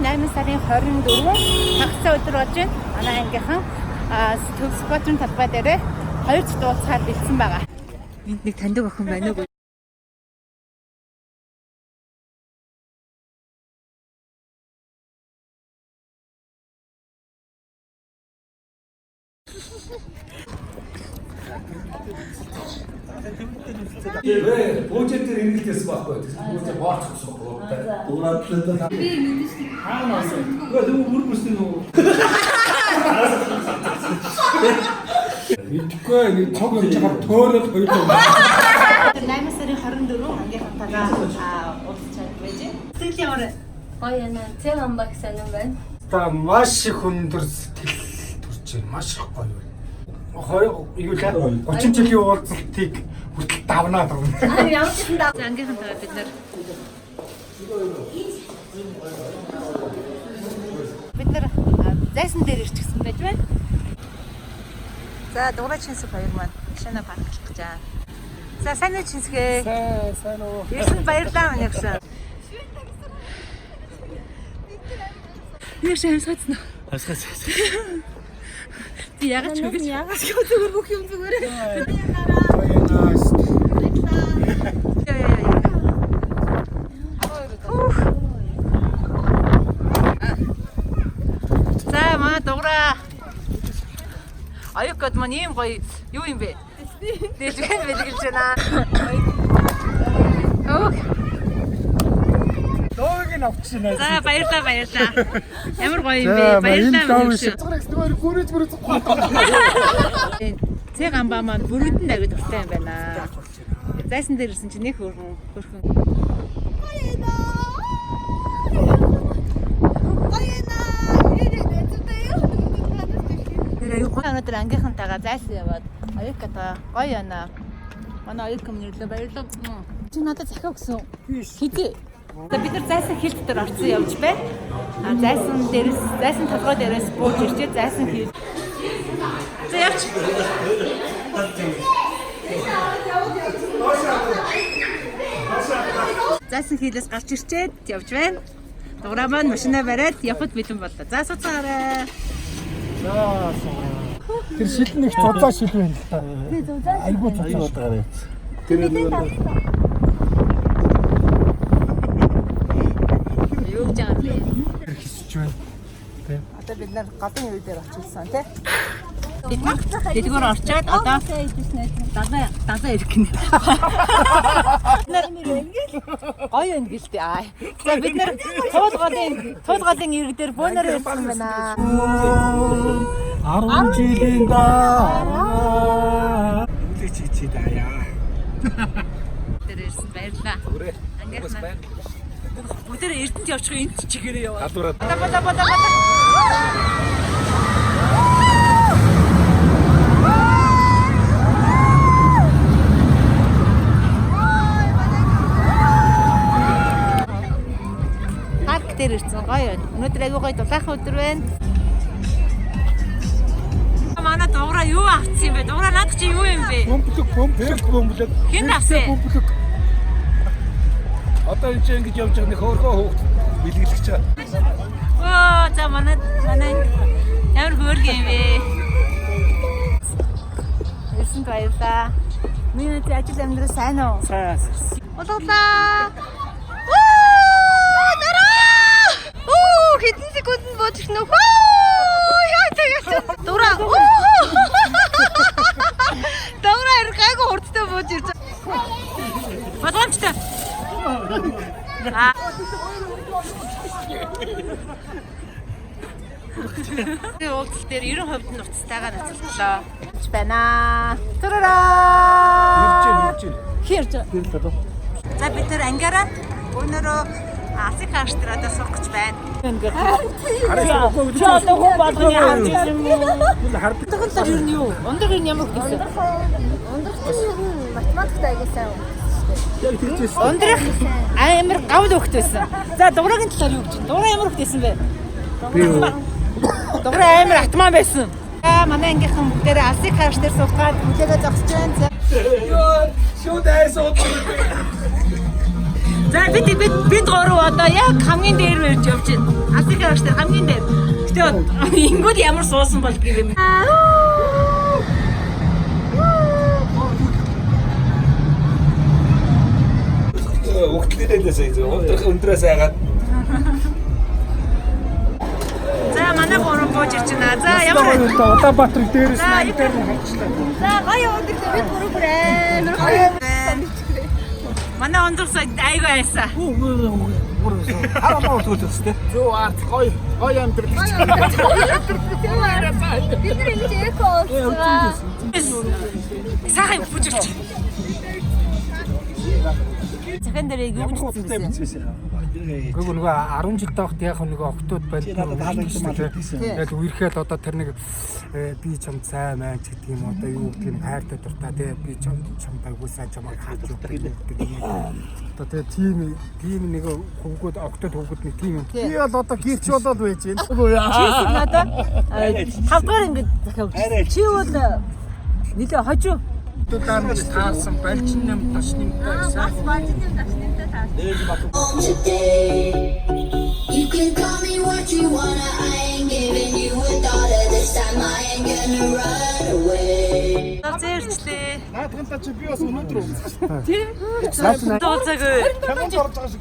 8 сарын 24 хагас өдөр болж байна. Манай ангийнхан төв спортын талбай дээр 2 цаг дууцаар бэлдсэн байгаа. Энд нэг таньдаг охин байна уу? 왜 보제들 인기했어 봤고 보제 뭐 쳤어 그거 돌아다니다 왜 너무 물고 너 이거야 이 턱을 제가 더러 더 있고 8 сарын 24 ангийнхантайгаа уулзч байж. Сэтгэлийн ор гоё яна цэг амбаг санан байна. та маш их өндөр сэтгэл төрж байна маш их гоё юу 30 жилийн уулзалтыг хүртэл давнаад байна. Ямар ч юм даа. ангийнхантайгаа бид нар зайсан дээр ирчихсэн байж байна. За дуурай чинсэг баяр маань машина парклах гэж байна. За сайн уу чинсгээ. сайн уу. Ирсэн баярлалаа минь явсан. Юу шин сацна. Асгаас. Би ягаад ч үгүй. Ягаас ч зүгээр бүх юм зүгээр. За маа дуурай. Аюукад мань ийм гоё юу юм бэ? Дэжгэн бэлгэлж байна. Өө. Дөөг нь авчихна. За баярлаа. Ямар гоё юм бэ? Баярлаа мөн. Цэг амбаа маань бүргэдэн давид дуртай юм байна. Зайсан дээр ирсэн чинь нэг хөрхөн. Өнөөдөр ангийнхантайгаа зайсан яваад аюукатаа гоё яана. Манай аюук комнерлээ баярлалаа. Чи надад захиа өгсөн. Хизээ. За бид нар зайсан хил дотор орсон явж байна. Зайсан толгой дээрээс бууж ирчээ зайсан хил. За явч. Зайсан хилээс гарч ирчээд явж байна. Дуурай маань машина бариад явхад бэлэн боллоо. За суцаарай. Тэр шил нэг цуцаа шил байна л та. Айгуу цуцаа удаагаар. Тэр Юу гэж байгаа бэ? хийсэж байна. Тийм. Одоо бид нар гадны үе дээр очилсан тий. Бид нар дэлгүүр орчоод одоо дадаа ирэх гинэ. Гоё юм гэлтэй аа. За бид нар туулгалын ирэг дээр бөөнөр ирсэн байна. 10 жилийн дараа үлээч чи даяа. Тэр ирсэн баярлаа. Ангийнхнаа. Бүгдээр эрдэнэт явчих энэ чигээрээ яваа. Алдураад. Бада. Парк дээр ирсэн гоё байна. Өнөөдөр аягүй гоё дулаахан өдөр байна. Манай дуурай юу авчихсан юм бэ? Дуурай наад чи юу юм бэ? Бөмбөлөг. Хэн авсан? Одоо энэ ч ингэж явж байгаа нэг хөөрхөө хөөхт бэлгэлж байгаа. Оо за манай ямар хөөрг юм бэ? Ирсэн баярлаа. Миний ажил амьдрал сайн уу? Сайн. Болоолаа. Хэдэн секунд бууж ирсэн үү? Яа тэгэж. Дура. Дура гайгүй хурдтай бууж ирж. Бодгоомжтой. Тэгээ уулзалт дээр 90% нь уцтайгаар нацалтлаа. Байна. Турараа. Хэрж. За бид нар ангиараа өнөөрөө Асик хаштрада суух гэж байна. Чаата хүн болгоны харж юм уу? Хардаг л юу? Өндөр нь ямар гэсэн? Өндөр чинь математикт аягаасаа. Өндрөх амар гавл хөхт байсан. За дуграагийн талаар юу гэж байна? Дуграа ямар хөхт байсан бэ? Би юу? Дуграа амар атман байсан. За манай ангийнхан бүгдээрээ Асик хаш дээр суугаад хүлээгээ зогсож байна. Ёо, шүдээс уу. За бид гурав одоо яг хамгийн дээр барьж явж байна. Асик Ингүүд ямар суусан бол гэв юм. Өгтлээрээс өндрөөс айгаад. За манай гурав бууж ирж байна. За ямар Улаанбаатар дээрээс нь дээр нь харчлаа. За гоё өдөр бид гурав амар гоё. Манай ондорс айгаа айсаа. Хараа утгуулсан тийм. Зөө арт гоё амьдрал. Бид нар ингэж эко олсон. Сайхан бүжигч. Захин дээр юу гэж хэлсэн бэ? Гүг нөгөө 10 жил таахт яг нөгөө октод байдаг. Яг үерхэл одоо тэр нэг би чам цай маань ч гэдэг юм одоо юу гэдэг нь хайртай дуртай тий би чамтай үсаа чамайг хаач юу гэдэг юм. Одоо тэр тим нэг хөвгүүд октод хөвгүүд нэг тим юм. Би бол одоо гэрч болоод байж байна. Чи надаа 5 дахь ингэ захиав. Чи бол нэлээ хожуу. Тулаан гэж таарсан балчин нэм таш нэмтэй сайн. Today, you can call me what you wanna. I ain't giving you a dollar this time. I ain't gonna run away. Зээрчлээ. Наадхантаа чи би бас өнөөдөр үзсэн. Тий. Тооцоог. Камеранд орж байгаа шиг.